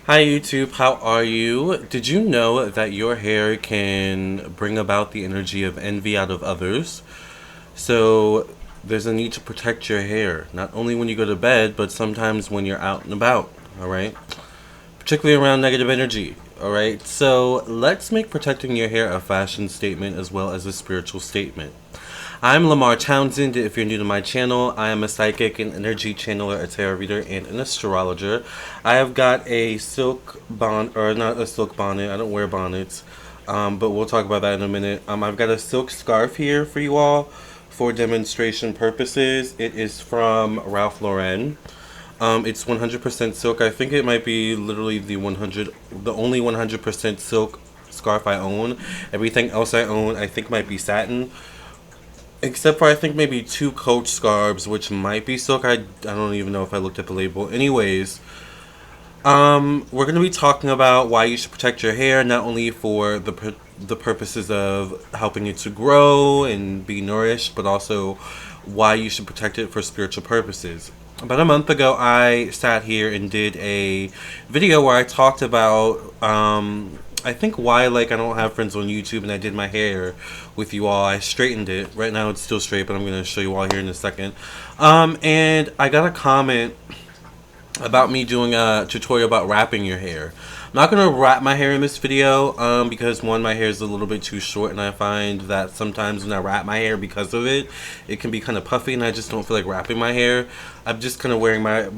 Hi YouTube, how are you? Did you know that your hair can bring about the energy of envy out of others? So there's a need to protect your hair, not only when you go to bed, but sometimes when you're out and about, alright? Particularly around negative energy, alright? So let's make protecting your hair a fashion statement as well as a spiritual statement. I'm Lamarr Townsend. If you're new to my channel, I am a psychic, an energy channeler, a tarot reader, and an astrologer. I have got a silk bonnet, or not a silk bonnet, I don't wear bonnets, but we'll talk about that in a minute. I've got a silk scarf here for you all for demonstration purposes. It is from Ralph Lauren. It's 100% silk. I think it might be literally the only 100% silk scarf I own. Everything else I own, I think, might be satin. Except for I think maybe two coach scarves, which might be silk. I don't even know if I looked at the label. Anyways, we're gonna be talking about why you should protect your hair, not only for the purposes of helping it to grow and be nourished, but also why you should protect it for spiritual purposes. About a month ago, I sat here and did a video where I talked about I think why like I don't have friends on YouTube, and I did my hair with you all. I straightened it. Right now it's still straight, but I'm gonna show you all here in a second. And I got a comment about me doing a tutorial about wrapping your hair. I'm not going to wrap my hair in this video because one, my hair is a little bit too short, and I find that sometimes when I wrap my hair because of it, it can be kind of puffy, and I just don't feel like wrapping my hair. I'm just kind of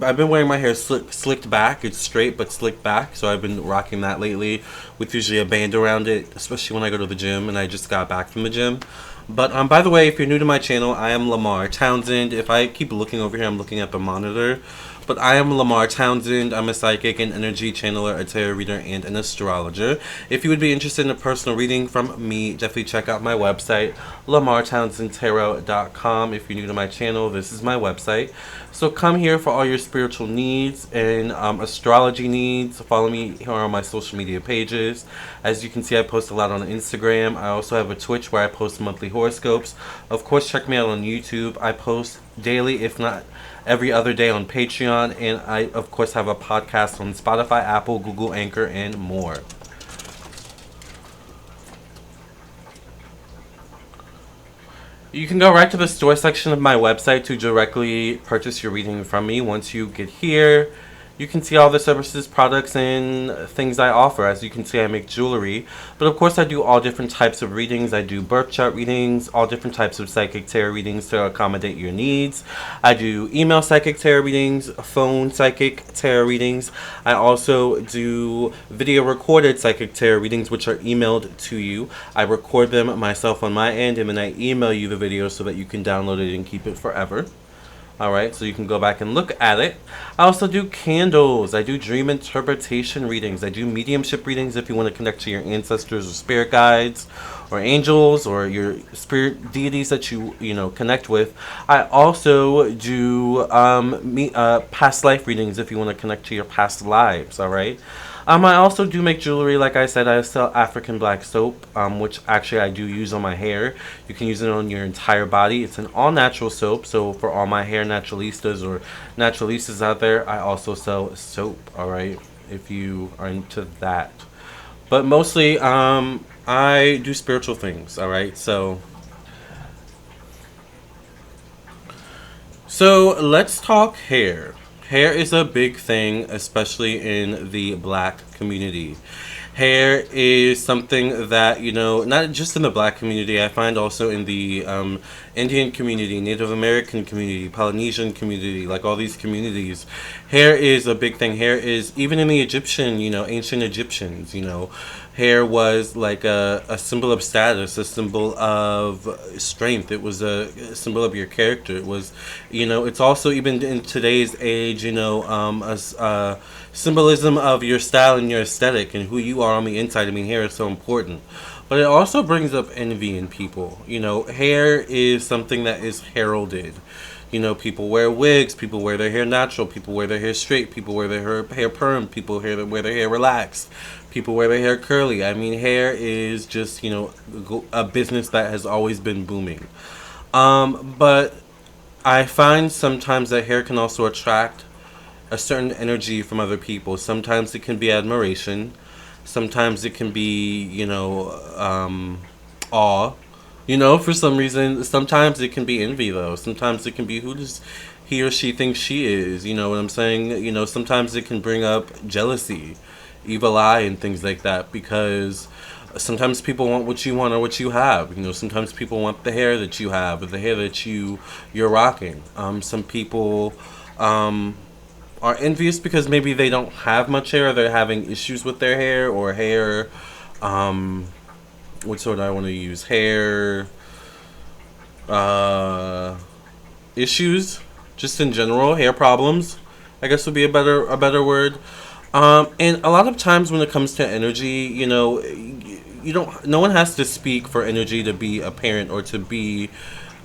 I've been wearing my hair slicked back. It's straight but slicked back, so I've been rocking that lately with usually a band around it, especially when I go to the gym, and I just got back from the gym. But by the way, if you're new to my channel, I am Lamarr Townsend. If I keep looking over here, I'm looking at the monitor. But I am Lamarr Townsend. I'm a psychic, an energy channeler, a tarot reader, and an astrologer. If you would be interested in a personal reading from me, definitely check out my website, lamarrtownsendtarot.com. If you're new to my channel, this is my website. So come here for all your spiritual needs and astrology needs. Follow me here on my social media pages. As you can see, I post a lot on Instagram. I also have a Twitch where I post monthly horoscopes. Of course, check me out on YouTube. I post daily, if not every other day, on Patreon, and I of course have a podcast on Spotify, Apple, Google, Anchor, and more. You can go right to the store section of my website to directly purchase your reading from me. Once you get here, you can see all the services, products, and things I offer. As you can see, I make jewelry. But of course, I do all different types of readings. I do birth chart readings, all different types of psychic tarot readings to accommodate your needs. I do email psychic tarot readings, phone psychic tarot readings. I also do video recorded psychic tarot readings, which are emailed to you. I record them myself on my end, and then I email you the video so that you can download it and keep it forever. Alright, so you can go back and look at it. I also do candles. I do dream interpretation readings. I do mediumship readings if you want to connect to your ancestors or spirit guides or angels or your spirit deities that you connect with. I also do past life readings if you want to connect to your past lives, alright? I also do make jewelry. Like I said, I sell African black soap, which actually I do use on my hair. You can use it on your entire body. It's an all-natural soap, so for all my hair naturalistas or naturalistas out there, I also sell soap, alright, if you are into that. But mostly, I do spiritual things, alright, so let's talk hair. Hair is a big thing, especially in the black community. Hair is something that, not just in the black community, I find also in the Indian community, Native American community, Polynesian community, like all these communities. Hair is a big thing. Hair is, even in the Egyptian, ancient Egyptians, hair was like a symbol of status, a symbol of strength. It was a symbol of your character. It was, it's also, even in today's age, a symbolism of your style and your aesthetic and who you are on the inside. I mean, hair is so important. But it also brings up envy in people. Hair is something that is heralded. People wear wigs, people wear their hair natural, people wear their hair straight, people wear their hair perm, people wear their hair relaxed, people wear their hair curly. I mean, hair is just, a business that has always been booming. But I find sometimes that hair can also attract a certain energy from other people. Sometimes it can be admiration. Sometimes it can be, awe. For some reason, sometimes it can be envy, though. Sometimes it can be who does he or she think she is. You know what I'm saying? Sometimes it can bring up jealousy, evil eye, and things like that because sometimes people want what you want or what you have. Sometimes people want the hair that you have or the hair that you're rocking. Some people are envious because maybe they don't have much hair or they're having issues with their hair or hair. What sort I want to use? Hair uh, issues, just in general, hair problems. I guess would be a better word. And a lot of times when it comes to energy, you don't. No one has to speak for energy to be apparent or to be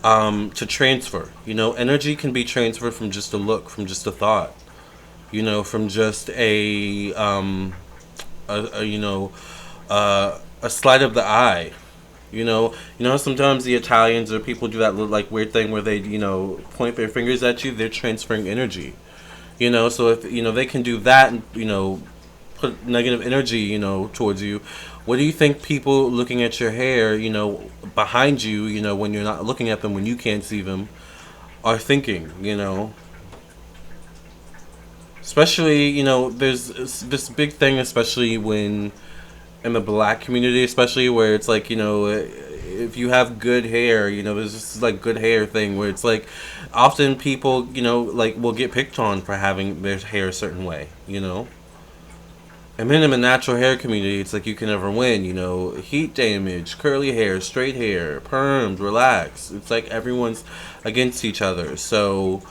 to transfer. Energy can be transferred from just a look, from just a thought. From just a sleight of the eye. How sometimes the Italians or people do that little, like weird thing where they point their fingers at you. They're transferring energy. So if they can do that and put negative energy towards you. What do you think people looking at your hair behind you when you're not looking at them, when you can't see them, are thinking? Especially, there's this big thing, especially when in the black community, especially where it's like, if you have good hair, there's this like good hair thing where it's like often people, like will get picked on for having their hair a certain way. And then in the natural hair community, it's like you can never win, heat damage, curly hair, straight hair, perms, relax. It's like everyone's against each other. So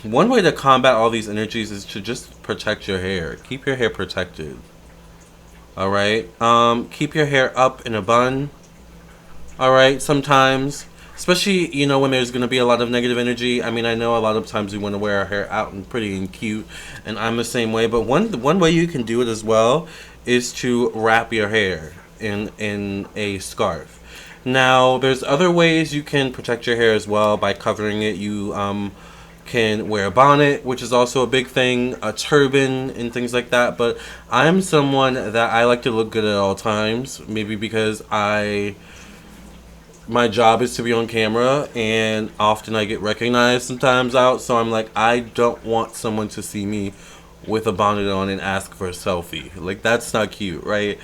one way to combat all these energies is to just protect your hair. Keep your hair protected. All right. Keep your hair up in a bun. All right. Sometimes, especially when there's gonna be a lot of negative energy. I mean, I know a lot of times we want to wear our hair out and pretty and cute, and I'm the same way. But one way you can do it as well is to wrap your hair in a scarf. Now, there's other ways you can protect your hair as well by covering it. You can wear a bonnet, which is also a big thing, a turban, and things like that. But I'm someone that I like to look good at all times, maybe because my job is to be on camera, and often I get recognized sometimes out, so I'm like, I don't want someone to see me with a bonnet on and ask for a selfie. Like, that's not cute, right?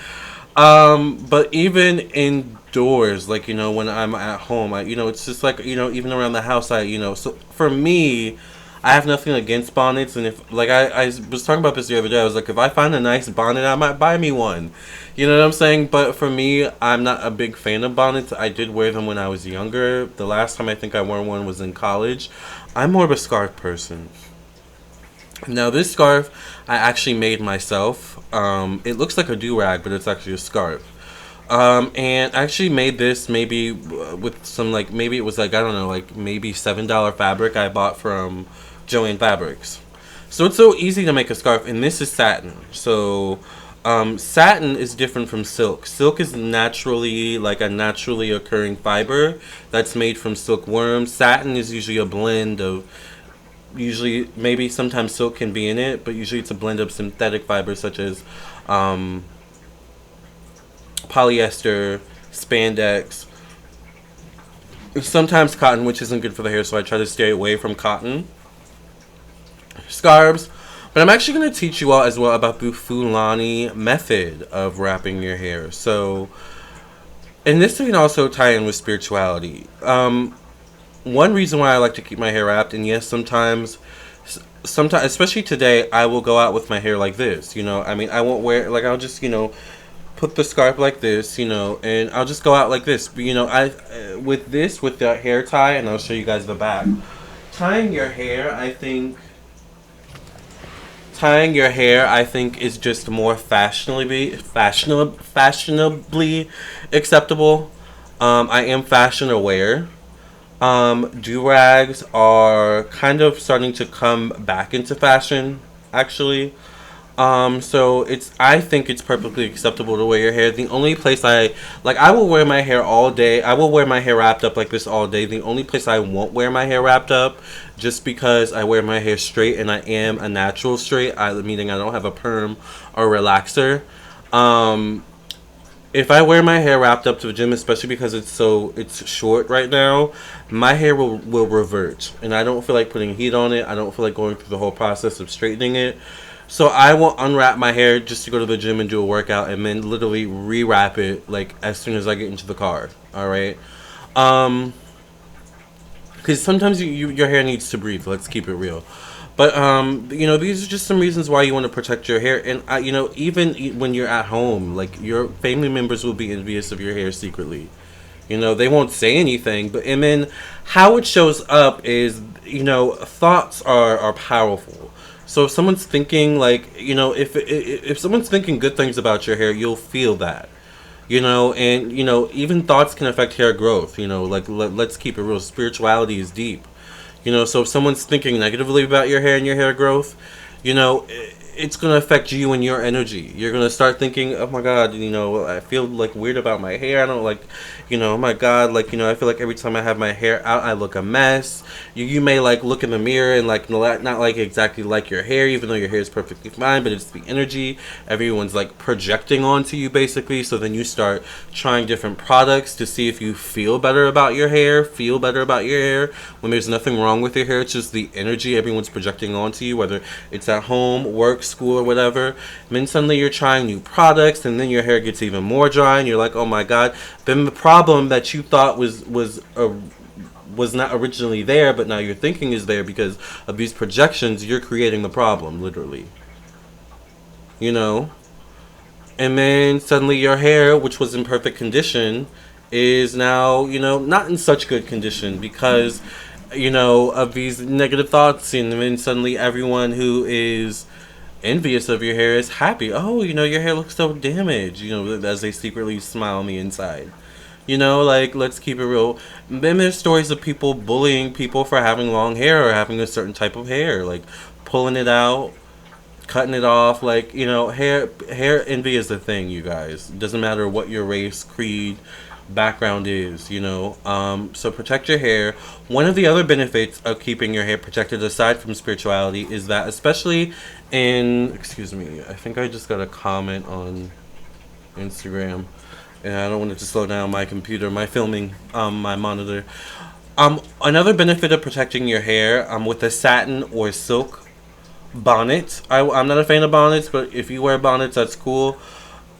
But even indoors, like, when I'm at home, it's just like, even around the house, so for me, I have nothing against bonnets. And if, like, I was talking about this the other day, I was like, if I find a nice bonnet, I might buy me one. You know what I'm saying? But for me, I'm not a big fan of bonnets. I did wear them when I was younger. The last time I think I wore one was in college. I'm more of a scarf person. Now, this scarf I actually made myself. It looks like a do-rag, but it's actually a scarf. And I actually made this maybe with some, like, maybe it was like, I don't know, like maybe $7 fabric I bought from Joann Fabrics. So it's so easy to make a scarf, and this is satin. So satin is different from silk. Silk is naturally, like, a naturally occurring fiber that's made from silkworms. Satin is usually a blend of, usually, maybe sometimes silk can be in it, but usually it's a blend of synthetic fibers such as polyester, spandex, sometimes cotton, which isn't good for the hair, so I try to stay away from cotton. Scarves. But I'm actually going to teach you all as well about the Fulani method of wrapping your hair. So, and this can also tie in with spirituality. One reason why I like to keep my hair wrapped, and yes, sometimes, especially today, I will go out with my hair like this. I mean, I won't wear, like, I'll just, put the scarf like this, and I'll just go out like this. But, with the hair tie, and I'll show you guys the back. Tying your hair, I think, is just more fashionably acceptable. I am fashion aware. Do-rags are kind of starting to come back into fashion, actually. So I think it's perfectly acceptable to wear your hair. The only place I will wear my hair all day. I will wear my hair wrapped up like this all day. The only place I won't wear my hair wrapped up, just because I wear my hair straight and I am a natural straight, meaning I don't have a perm or relaxer. Um, if I wear my hair wrapped up to the gym, especially because it's short right now, my hair will revert, and I don't feel like putting heat on it. I don't feel like going through the whole process of straightening it. So I will unwrap my hair just to go to the gym and do a workout, and then literally rewrap it like as soon as I get into the car. All right. Um, because sometimes your hair needs to breathe. Let's keep it real. But these are just some reasons why you want to protect your hair, and even when you're at home, like your family members will be envious of your hair secretly. They won't say anything, but and then how it shows up is thoughts are powerful. So if someone's thinking if someone's thinking good things about your hair, you'll feel that. And even thoughts can affect hair growth. Let's keep it real. Spirituality is deep. So if someone's thinking negatively about your hair and your hair growth, it's going to affect you and your energy. You're going to start thinking, oh my God, I feel like weird about my hair. I don't like, oh my God, I feel like every time I have my hair out, I look a mess. You may like look in the mirror and not like exactly like your hair, even though your hair is perfectly fine, but it's the energy. Everyone's like projecting onto you basically. So then you start trying different products to see if you feel better about your hair, when there's nothing wrong with your hair. It's just the energy everyone's projecting onto you, whether it's at home, work, school, or whatever. And then suddenly you're trying new products, and then your hair gets even more dry, and you're like, oh my God. Then the problem that you thought was not originally there, but now you're thinking is there because of these projections, you're creating the problem, literally. You know? And then suddenly your hair, which was in perfect condition, is now, not in such good condition because, of these negative thoughts. And then suddenly everyone who is envious of your hair is happy. Oh, your hair looks so damaged, as they secretly smile on the inside. Let's keep it real. Then there's stories of people bullying people for having long hair or having a certain type of hair, like pulling it out, cutting it off. Hair envy is a thing, you guys. It doesn't matter what your race, creed, background is. So protect your hair. One of the other benefits of keeping your hair protected, aside from spirituality, is that especially excuse me, I think I just got a comment on Instagram, and I don't want it to slow down my computer, my filming, my monitor. Another benefit of protecting your hair, with a satin or silk bonnet. I'm not a fan of bonnets, but if you wear bonnets, that's cool.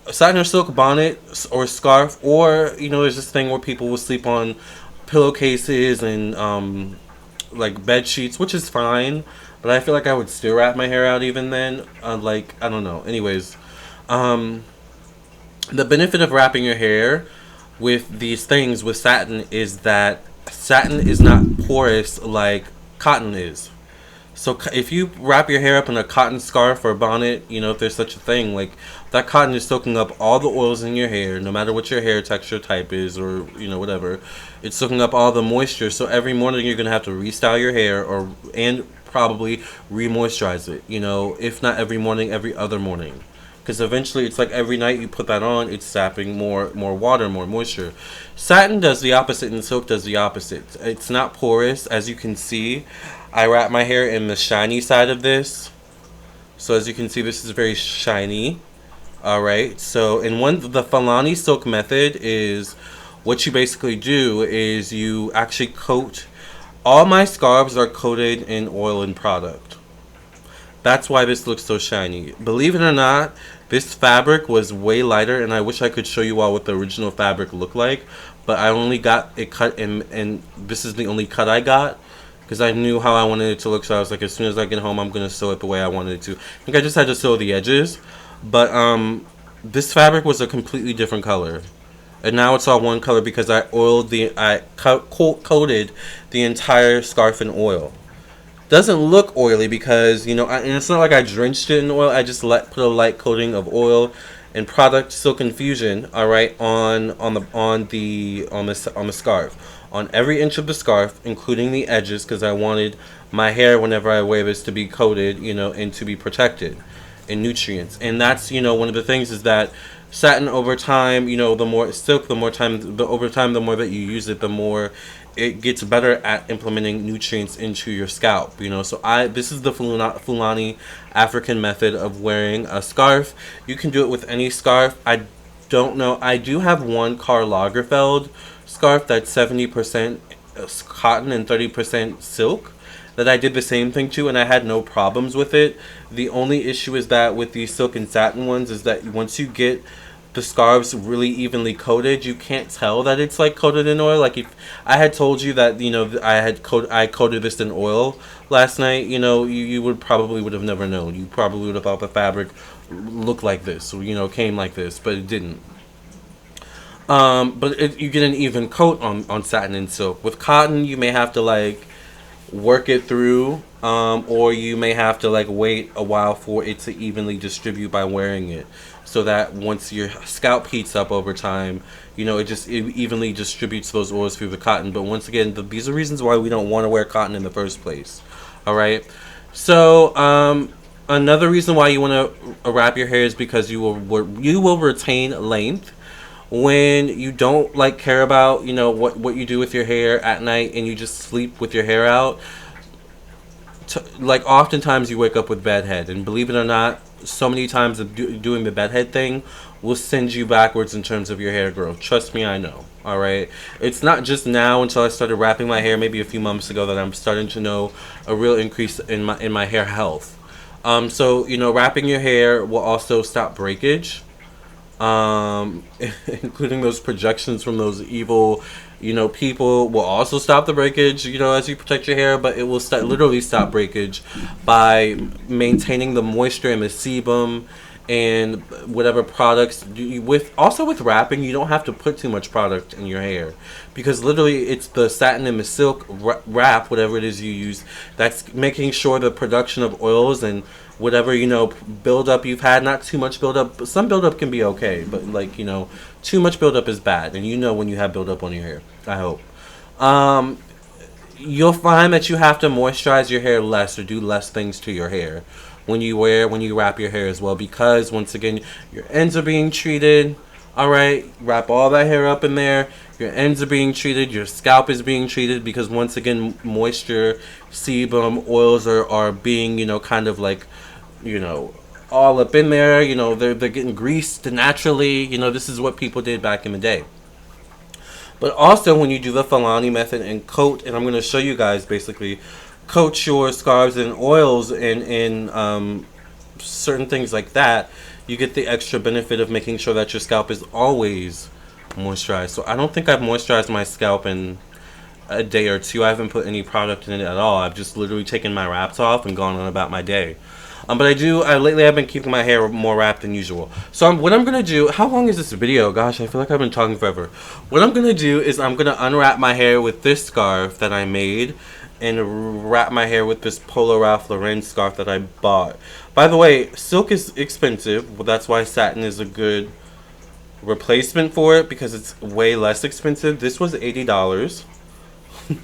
A satin or silk bonnet or scarf, or there's this thing where people will sleep on pillowcases and like bed sheets, which is fine, but I feel like I would still wrap my hair out even then. I don't know. Anyways, the benefit of wrapping your hair with these things with satin is that satin is not porous like cotton is. So if you wrap your hair up in a cotton scarf or bonnet, if there's such a thing, like that cotton is soaking up all the oils in your hair, no matter what your hair texture type is or, whatever. It's soaking up all the moisture. So every morning you're going to have to restyle your hair and probably re-moisturize it, if not every morning, every other morning. Because eventually it's like every night you put that on, it's sapping more water, more moisture. Satin does the opposite and silk does the opposite. It's not porous, as you can see. I wrap my hair in the shiny side of this. So as you can see, this is very shiny. Alright, so the Fulani silk method is what you basically do is you actually coat. All my scarves are coated in oil and product. That's why this looks so shiny. Believe it or not, this fabric was way lighter, and I wish I could show you all what the original fabric looked like, but I only got it cut, and this is the only cut I got, because I knew how I wanted it to look, so I was like, as soon as I get home, I'm going to sew it the way I wanted it to. I think I just had to sew the edges, but this fabric was a completely different color. And now it's all one color because I coated the entire scarf in oil. Doesn't look oily because and it's not like I drenched it in oil. I just put a light coating of oil and product Silk Infusion, all right, on the scarf, on every inch of the scarf, including the edges, because I wanted my hair whenever I wear this to be coated, and to be protected. and nutrients. And that's, one of the things is that satin over time, the more silk, the more time, the over time, the more that you use it, the more it gets better at implementing nutrients into your scalp. So this is the Fulani African method of wearing a scarf. You can do it with any scarf. I don't know. I do have one Karl Lagerfeld scarf that's 70% cotton and 30% silk that I did the same thing to, and I had no problems with it. The only issue is that with these silk and satin ones is that once you get the scarves really evenly coated, you can't tell that it's like coated in oil. Like if I had told you that I coated this in oil last night, you would have never known. You probably would have thought the fabric looked like this, or came like this, but it didn't. But you get an even coat on satin and silk. With cotton, you may have to like work it through, or you may have to like wait a while for it to evenly distribute by wearing it, so that once your scalp heats up over time, it evenly distributes those oils through the cotton. But once again, these are reasons why we don't want to wear cotton in the first place. All right. So another reason why you want to wrap your hair is because you will retain length. When you don't like care about what you do with your hair at night and you just sleep with your hair out, like oftentimes you wake up with bed head, and believe it or not, so many times of doing the bed head thing will send you backwards in terms of your hair growth. Trust me, I know. All right, it's not just now until I started wrapping my hair maybe a few months ago that I'm starting to know a real increase in my hair health. So wrapping your hair will also stop breakage, including those projections from those evil, people will also stop the breakage, as you protect your hair, but it will literally stop breakage by maintaining the moisture and the sebum and whatever products. With wrapping, you don't have to put too much product in your hair, because literally it's the satin and the silk wrap, whatever it is you use, that's making sure the production of oils and whatever buildup you've had. Not too much buildup. Some buildup can be okay, but too much buildup is bad. And when you have buildup on your hair, I hope. You'll find that you have to moisturize your hair less or do less things to your hair when you wrap your hair as well, because once again your ends are being treated. All right, wrap all that hair up in there. Your ends are being treated. Your scalp is being treated, because once again, moisture, sebum, oils are being, kind of like, all up in there. They're getting greased naturally. This is what people did back in the day. But also, when you do the Fulani method and coat, and I'm going to show you guys basically, coat your scarves in oils and certain things like that, you get the extra benefit of making sure that your scalp is always moisturized. So I don't think I've moisturized my scalp in a day or two. I haven't put any product in it at all. I've just literally taken my wraps off and gone on about my day. But lately I've been keeping my hair more wrapped than usual. So what I'm going to do, how long is this video? Gosh, I feel like I've been talking forever. What I'm going to do is I'm going to unwrap my hair with this scarf that I made, and wrap my hair with this Polo Ralph Lauren scarf that I bought. By the way, silk is expensive. Well, that's why satin is a good replacement for it, because it's way less expensive. This was $80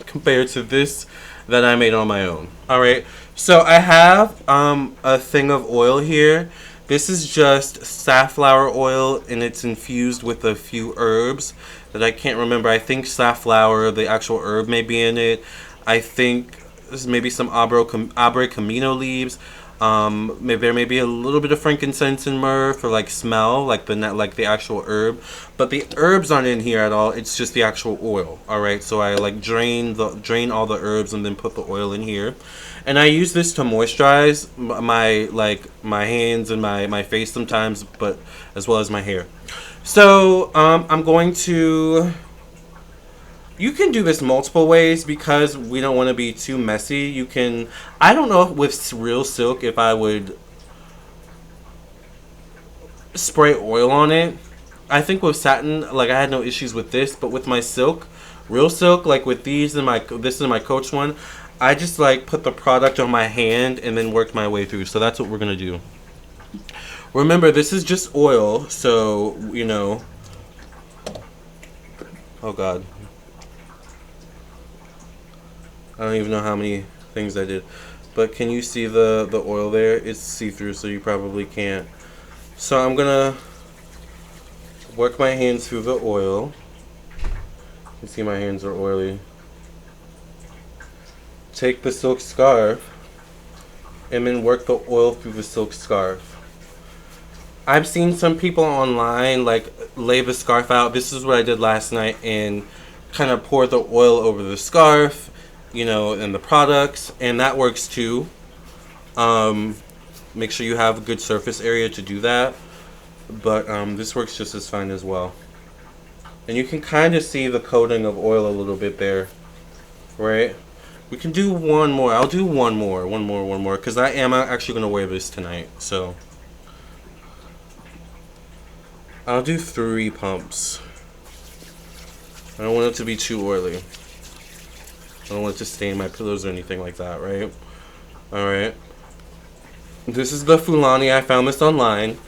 compared to this that I made on my own. All right, so I have a thing of oil here. This is just safflower oil, and it's infused with a few herbs that I can't remember. I think safflower, the actual herb, may be in it. I think this is maybe some Abre Camino leaves. Maybe there may be a little bit of frankincense and myrrh for like smell, like the actual herb. But the herbs aren't in here at all. It's just the actual oil. All right. So I like drain all the herbs and then put the oil in here, and I use this to moisturize my hands and my face sometimes, but as well as my hair. So I'm going to. You can do this multiple ways because we don't want to be too messy. You can, I don't know with real silk if I would spray oil on it. I think with satin, like I had no issues with this, but with my silk, real silk, like with these and this is my Coach one, I just like put the product on my hand and then worked my way through. So that's what we're going to do. Remember, this is just oil, so, oh God. I don't even know how many things I did. but can you see the oil there? It's see-through, so you probably can't. So I'm gonna work my hands through the oil. You can see my hands are oily. Take the silk scarf and then work the oil through the silk scarf. I've seen some people online like lay the scarf out. This is what I did last night, and kind of pour the oil over the scarf, you know, and the products, and that works too. Make sure you have a good surface area to do that, but this works just as fine as well. And you can kind of see the coating of oil a little bit there, right? We can do one more. I'll do one more, because I am actually going to wear this tonight, so I'll do 3 pumps. I don't want it to be too oily. I don't want it to stain my pillows or anything like that, right? Alright. This is the Fulani. I found this online.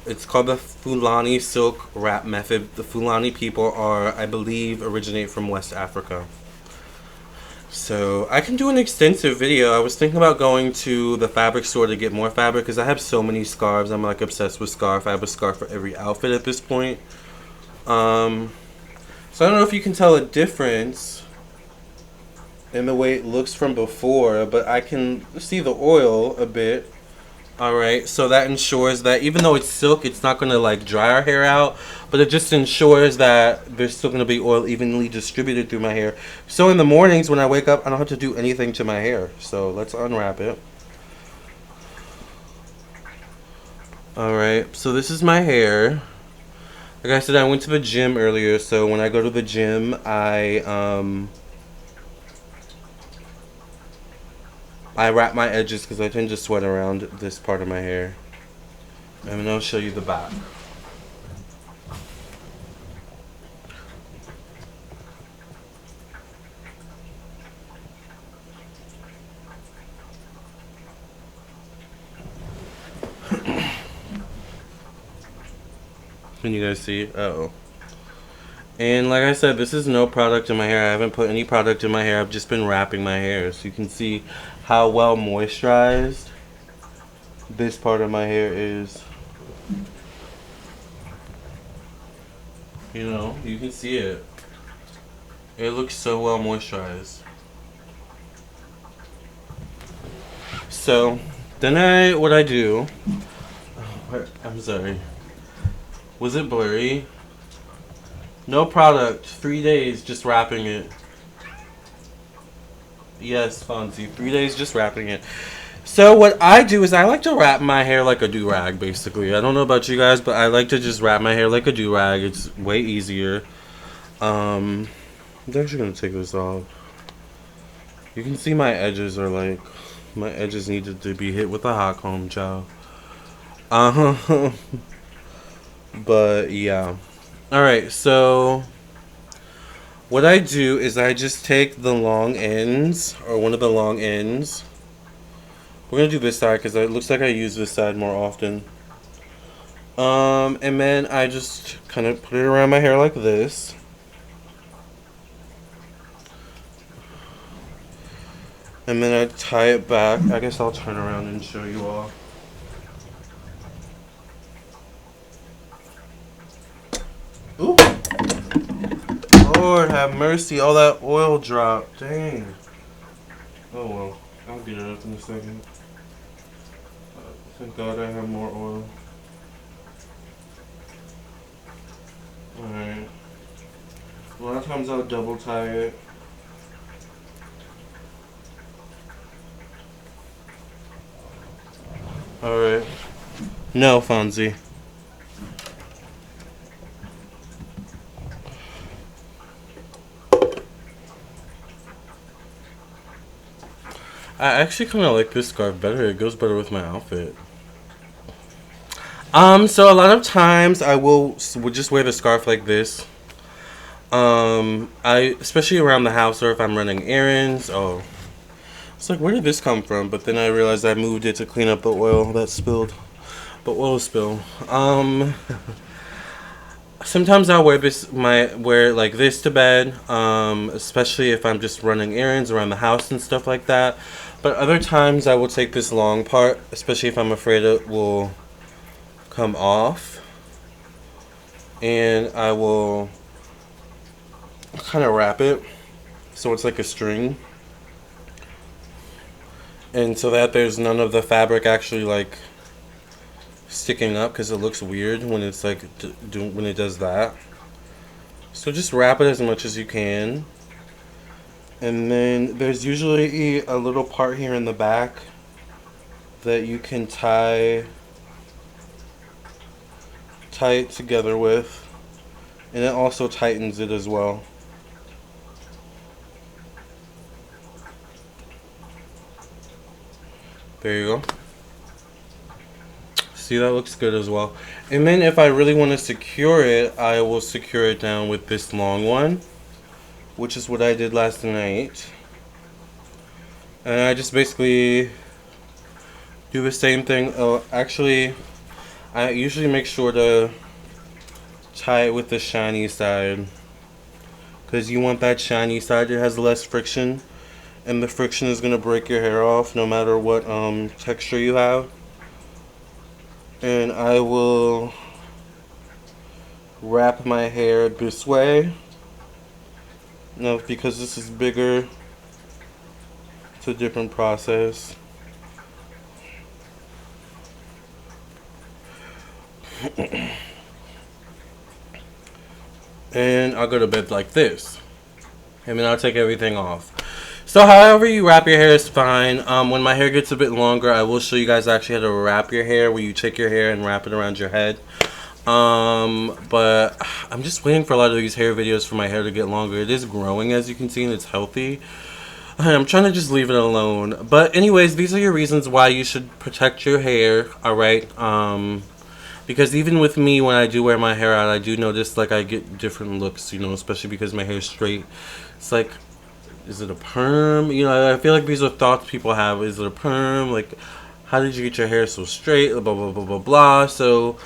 It's called the Fulani silk wrap method. The Fulani people are, I believe, originate from West Africa. So I can do an extensive video. I was thinking about going to the fabric store to get more fabric because I have so many scarves. I'm like obsessed with scarf. I have a scarf for every outfit at this point. So I don't know if you can tell a difference in the way it looks from before, but I can see the oil a bit. Alright, so that ensures that even though it's silk, it's not going to like dry our hair out, but it just ensures that there's still going to be oil evenly distributed through my hair. So in the mornings when I wake up, I don't have to do anything to my hair. So let's unwrap it. Alright, so this is my hair. Like I said, I went to the gym earlier, so when I go to the gym, I wrap my edges because I tend to sweat around this part of my hair. And then I'll show you the back. Can you guys see? Uh-oh. And like I said, this is no product in my hair. I haven't put any product in my hair. I've just been wrapping my hair. So you can see how well moisturized this part of my hair is. You know, you can see it. It looks so well moisturized. So then what I do, I'm sorry. Was it blurry? No product, 3 days just wrapping it. Yes, Fonzie, 3 days just wrapping it. So what I do is I like to wrap my hair like a do-rag, basically. I don't know about you guys, but I like to just wrap my hair like a do-rag. It's way easier. I'm actually going to take this off. You can see my edges are like, my edges needed to be hit with a hot comb, child. But yeah. Alright, so what I do is I just take the long ends, or one of the long ends. We're going to do this side because it looks like I use this side more often. And then I just kind of put it around my hair like this. And then I tie it back. I guess I'll turn around and show you all. Ooh. Lord have mercy, all that oil dropped. Dang. Oh well, I'll get it up in a second. Thank God I have more oil. Alright. A lot of times I'll double tie it. Alright. No, Fonzie. I actually kind of like this scarf better. It goes better with my outfit. So a lot of times I would just wear the scarf like this. Especially around the house or if I'm running errands. Oh, it's like, where did this come from? But then I realized I moved it to clean up the oil that spilled. The oil spill. Sometimes I'll wear like this to bed, especially if I'm just running errands around the house and stuff like that. But other times I will take this long part, especially if I'm afraid it will come off, and I will kind of wrap it so it's like a string, and so that there's none of the fabric actually like sticking up, because it looks weird when it's like when it does that. So just wrap it as much as you can, and then there's usually a little part here in the back that you can tie it together with, and it also tightens it as well. There you go. See, that looks good as well. And then if I really want to secure it, I will secure it down with this long one, which is what I did last night. And I just basically do the same thing. Oh, actually, I usually make sure to tie it with the shiny side, because you want that shiny side. It has less friction, and the friction is going to break your hair off no matter what texture you have. And I will wrap my hair this way. Now, because this is bigger, it's a different process. And I'll go to bed like this, and then I'll take everything off. So however you wrap your hair is fine. When my hair gets a bit longer, I will show you guys actually how to wrap your hair, where you take your hair and wrap it around your head. But I'm just waiting for a lot of these hair videos for my hair to get longer. It is growing, as you can see, and it's healthy. I'm trying to just leave it alone. But anyways, these are your reasons why you should protect your hair, alright? Because even with me, when I do wear my hair out, I do notice like I get different looks, you know, especially because my hair is straight. It's like, is it a perm? You know, I feel like these are thoughts people have. Is it a perm? Like, how did you get your hair so straight? Blah, blah, blah, blah, blah. So,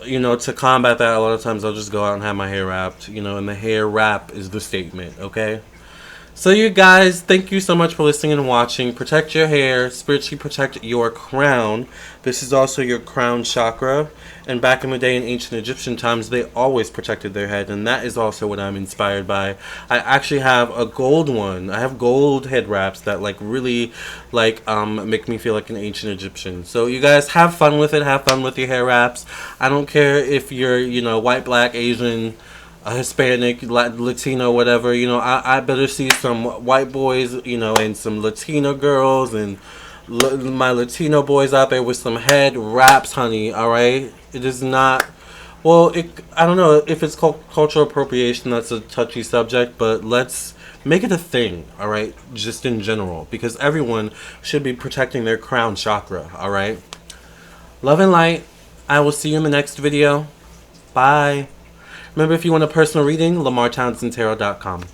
you know, to combat that, a lot of times I'll just go out and have my hair wrapped, you know, and the hair wrap is the statement, okay? So you guys, thank you so much for listening and watching. Protect your hair, spiritually protect your crown. This is also your crown chakra. And back in the day in ancient Egyptian times, they always protected their head. And that is also what I'm inspired by. I actually have a gold one. I have gold head wraps that like really like make me feel like an ancient Egyptian. So you guys have fun with it. Have fun with your hair wraps. I don't care if you're, you know, white, black, Asian, Hispanic, Latino, whatever, you know, I better see some white boys, you know, and some Latino girls and my Latino boys out there with some head wraps, honey, alright? It is not, well, I don't know if it's called cultural appropriation, that's a touchy subject, but let's make it a thing, alright? Just in general, because everyone should be protecting their crown chakra, alright? Love and light. I will see you in the next video. Bye. Remember, if you want a personal reading, LamarTownsendTarot.com.